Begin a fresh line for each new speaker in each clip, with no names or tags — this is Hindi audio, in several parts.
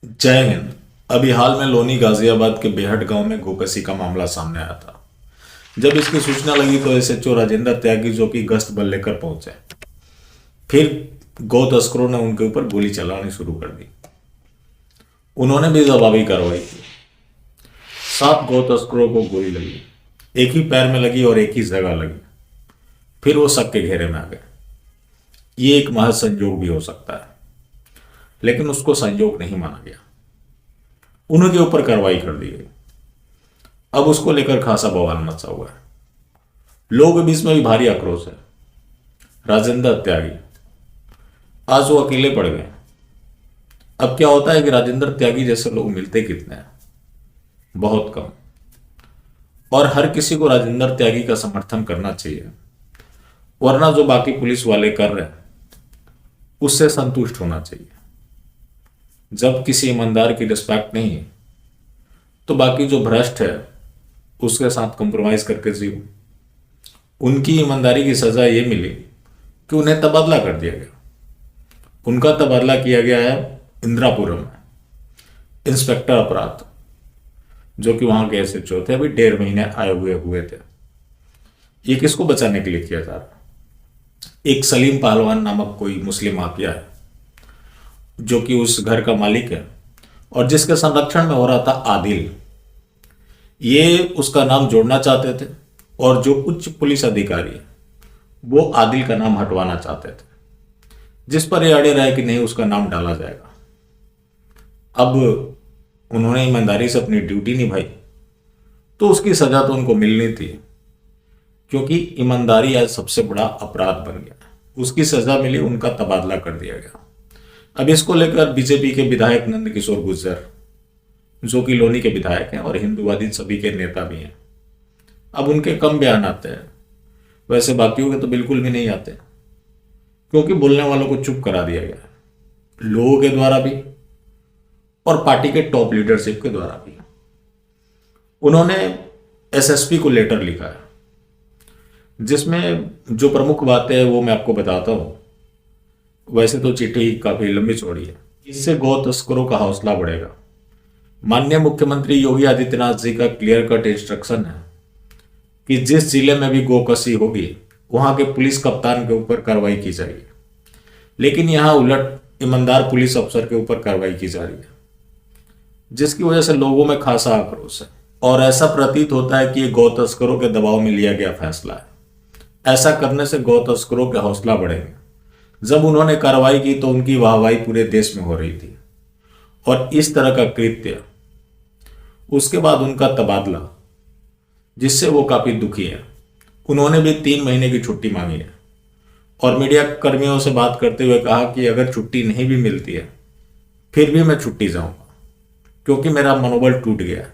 जय हिंद। अभी हाल में लोनी गाजियाबाद के बेहट गांव में गोकशी का मामला सामने आया था। जब इसकी सूचना लगी तो एसएचओ राजेंद्र त्यागी जो कि गश्त बल लेकर पहुंचे, फिर गौ तस्करों ने उनके ऊपर गोली चलानी शुरू कर दी। उन्होंने भी जवाबी कार्रवाई की। 7 गौ तस्करों को गोली लगी, एक ही पैर में लगी और एक ही जगह लगी। फिर वो शक के घेरे में आ गए। ये एक महज संयोग भी हो सकता है, लेकिन उसको संयोग नहीं माना गया। उनके ऊपर कार्रवाई कर दी गई। अब उसको लेकर खासा बवाल मचा हुआ है। लोगों के बीच में भी भारी आक्रोश है। राजेंद्र त्यागी आज वो अकेले पड़ गए। अब क्या होता है कि राजेंद्र त्यागी जैसे लोग मिलते कितने हैं? बहुत कम। और हर किसी को राजेंद्र त्यागी का समर्थन करना चाहिए, वरना जो बाकी पुलिस वाले कर रहे हैं उससे संतुष्ट होना चाहिए। जब किसी ईमानदार की रिस्पेक्ट नहीं है तो बाकी जो भ्रष्ट है उसके साथ कंप्रोमाइज करके जियो। उनकी ईमानदारी की सजा ये मिली कि उन्हें तबादला कर दिया गया। उनका तबादला किया गया है इंदिरापुरम में, इंस्पेक्टर अपराध, जो कि वहां के एसएचओ थे, अभी 1.5 महीने आए हुए थे। ये किसको बचाने के लिए किया जा रहा है? एक सलीम पहलवान नामक कोई मुस्लिम माफिया है जो कि उस घर का मालिक है और जिसके संरक्षण में हो रहा था आदिल। ये उसका नाम जोड़ना चाहते थे और जो उच्च पुलिस अधिकारी है वो आदिल का नाम हटवाना चाहते थे, जिस पर ये अड़े रहे कि नहीं, उसका नाम डाला जाएगा। अब उन्होंने ईमानदारी से अपनी ड्यूटी निभाई तो उसकी सजा तो उनको मिलनी थी, क्योंकि ईमानदारी आज सबसे बड़ा अपराध बन गया। उसकी सजा मिली, उनका तबादला कर दिया गया। अब इसको लेकर बीजेपी के विधायक नंद किशोर गुर्जर, जो कि लोनी के विधायक हैं और हिंदूवादी सभी के नेता भी हैं, अब उनके कम बयान आते हैं। वैसे बाकियों के तो बिल्कुल भी नहीं आते, क्योंकि बोलने वालों को चुप करा दिया गया है, लोगों के द्वारा भी और पार्टी के टॉप लीडरशिप के द्वारा भी। उन्होंने एसएसपी को लेटर लिखा है, जिसमें जो प्रमुख बातें हैं वो मैं आपको बताता हूं। वैसे तो चिट्ठी काफी लंबी चौड़ी है। इससे गौ तस्करों का हौसला बढ़ेगा। माननीय मुख्यमंत्री योगी आदित्यनाथ जी का क्लियर कट इंस्ट्रक्शन है कि जिस जिले में भी गोकशी होगी वहां के पुलिस कप्तान के ऊपर कार्रवाई की जाएगी, लेकिन यहां उलट ईमानदार पुलिस अफसर के ऊपर कार्रवाई की जा रही है, जिसकी वजह से लोगों में खासा आक्रोश है और ऐसा प्रतीत होता है कि ये गौ तस्करों के दबाव में लिया गया फैसला है। ऐसा करने से गौ तस्करों के हौसला बढ़ेंगे। जब उन्होंने कार्रवाई की तो उनकी वाहवाही पूरे देश में हो रही थी, और इस तरह का कृत्य, उसके बाद उनका तबादला, जिससे वो काफी दुखी है। उन्होंने भी 3 महीने की छुट्टी मांगी है और मीडिया कर्मियों से बात करते हुए कहा कि अगर छुट्टी नहीं भी मिलती है फिर भी मैं छुट्टी जाऊंगा, क्योंकि मेरा मनोबल टूट गया है।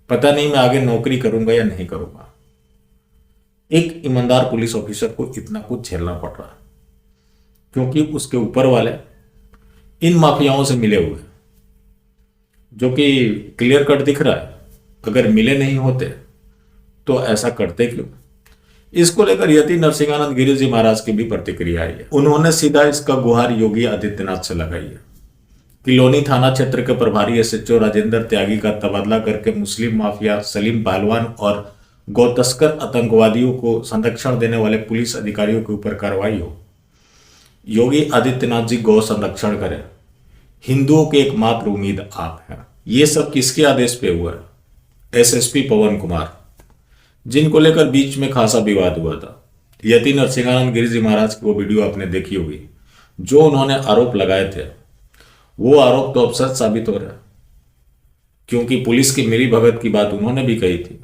पता नहीं मैं आगे नौकरी करूंगा या नहीं करूंगा। एक ईमानदार पुलिस ऑफिसर को इतना कुछ झेलना पड़ रहा है क्योंकि उसके ऊपर वाले इन माफियाओं से मिले हुए, जो कि क्लियर कट दिख रहा है। अगर मिले नहीं होते तो ऐसा करते क्यों? इसको लेकर यति नरसिंहानंद गिरी जी महाराज की भी प्रतिक्रिया आई है। उन्होंने सीधा इसका गुहार योगी आदित्यनाथ से लगाई है कि लोनी थाना क्षेत्र के प्रभारी एसएचओ राजेंद्र त्यागी का तबादला करके मुस्लिम माफिया सलीम पहलवान और गौ तस्कर आतंकवादियों को संरक्षण देने वाले पुलिस अधिकारियों के ऊपर कार्रवाई हो। योगी आदित्यनाथ जी गौ संरक्षण करें, हिंदुओं की एकमात्र उम्मीद आप हैं। ये सब किसके आदेश पे हुआ है? एसएसपी पवन कुमार, जिनको लेकर बीच में खासा विवाद हुआ था। यति नरसिंहानंद गिरी जी महाराज की वो वीडियो आपने देखी होगी, जो उन्होंने आरोप लगाए थे, वो आरोप तो अब सच साबित हो रहा है, क्योंकि पुलिस की मिली भगत की बात उन्होंने भी कही थी,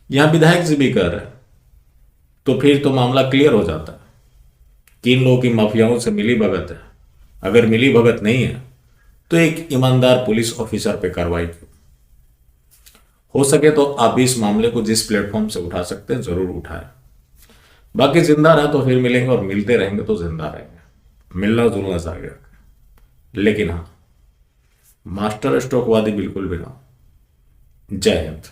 यहां विधायक जी भी कह रहे हैं। तो फिर तो मामला क्लियर हो जाता है कि इन लोगों की माफियाओं से मिली भगत है। अगर मिली भगत नहीं है तो एक ईमानदार पुलिस ऑफिसर पे कार्रवाई क्यों? हो सके तो आप भी इस मामले को जिस प्लेटफॉर्म से उठा सकते हैं जरूर उठाएं। बाकी जिंदा रहे तो फिर मिलेंगे, और मिलते रहेंगे तो जिंदा रहेंगे। मिलना जुलना जारी रखें, लेकिन हाँ, मास्टर स्ट्रोकवादी बिल्कुल भी ना। जय हिंद।